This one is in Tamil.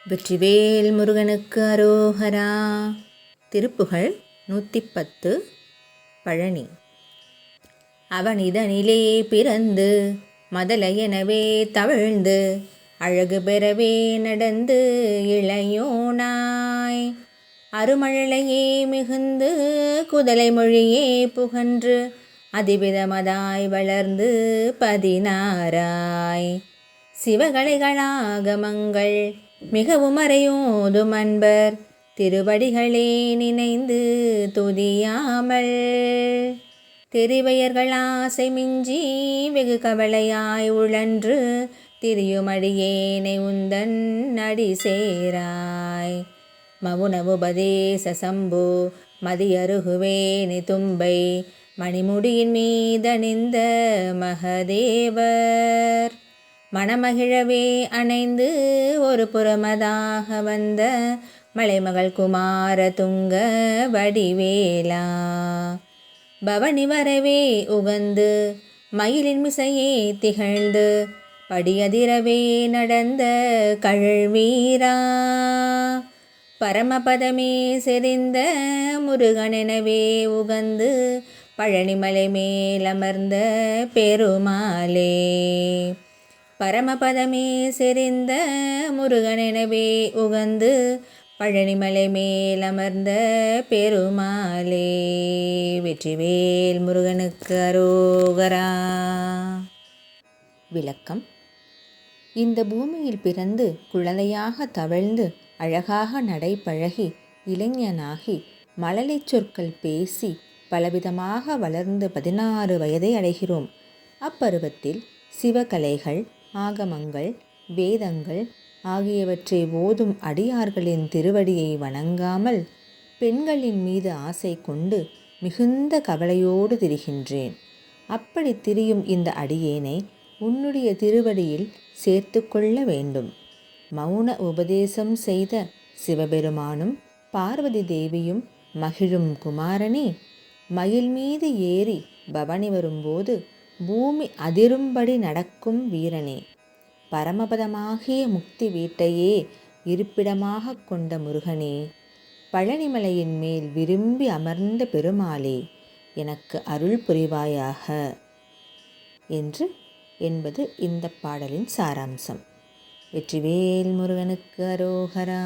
வெற்றிவேல் முருகனுக்கு அரோகரா. திருப்புகழ் 110. பழனி. அவனிதனிலே பிறந்து மதலையெனவே தவழ்ந்து அழகு பெறவே நடந்து இளையோனாய் அருமழலையே மிகுந்து குதலை மொழியே புகன்று அதிவிதமதாய் வளர்ந்து 16 சிவகலைகளாகமங்கள் மிகவும் அறையோதும் அன்பர் திருவடிகளே நினைந்து துதியாமல் தெரிவையர்கள் ஆசை மிஞ்சி வெகு கவலையாய் உழன்று திரியுமடியேனை உந்தன் அடி சேராய் மவுன உபதேச சம்பு மதியருகுவேனி தும்பை மணிமுடியின் மீதணிந்த மகதேவர் மணமகிழவே அணைந்து ஒரு புறமதாக வந்த மலைமகள் குமார துங்க வடிவேலா பவனி வரவே உகந்து மயிலின் மிசையே திகழ்ந்து படியதிரவே நடந்த கழல்வீரா பரமபதமே செறிந்த முருகனெனவே உகந்து பழனிமலை மேலமர்ந்த பெருமாளே பரமபதமே செறிந்த முருகனெனவே உகந்து பழனிமலை மேலமர்ந்த பெருமாளே. வெற்றிவேல் முருகனுக்கு அரோகரா. விளக்கம். இந்த பூமியில் பிறந்து குழந்தையாக தவழ்ந்து அழகாக நடைபழகி இளைஞனாகி மழலைச் சொற்கள் பேசி பலவிதமாக வளர்ந்து 16 வயதை அடைகிறோம். அப்பருவத்தில் சிவகலைகள், ஆகமங்கள், வேதங்கள் ஆகியவற்றை ஓதும் அடியார்களின் திருவடியை வணங்காமல் பெண்களின் மீது ஆசை கொண்டு மிகுந்த கவலையோடு திரிகின்றேன். அப்படி திரியும் இந்த அடியேனை உன்னுடைய திருவடியில் சேர்த்து கொள்ள வேண்டும். மௌன உபதேசம் செய்த சிவபெருமானும் பார்வதி தேவியும் மகிழும் குமாரனே, மயில் மீது ஏறி பவனி வரும்போது பூமி அதிரும்படி நடக்கும் வீரனே, பரமபதமாகிய முக்தி வீட்டையே இருப்பிடமாக கொண்ட முருகனே, பழனிமலையின் மேல் விரும்பி அமர்ந்த பெருமாளே, எனக்கு அருள் புரிவாயாக என்பது இந்த பாடலின் சாராம்சம். வெற்றிவேல் முருகனுக்கு அரோகரா.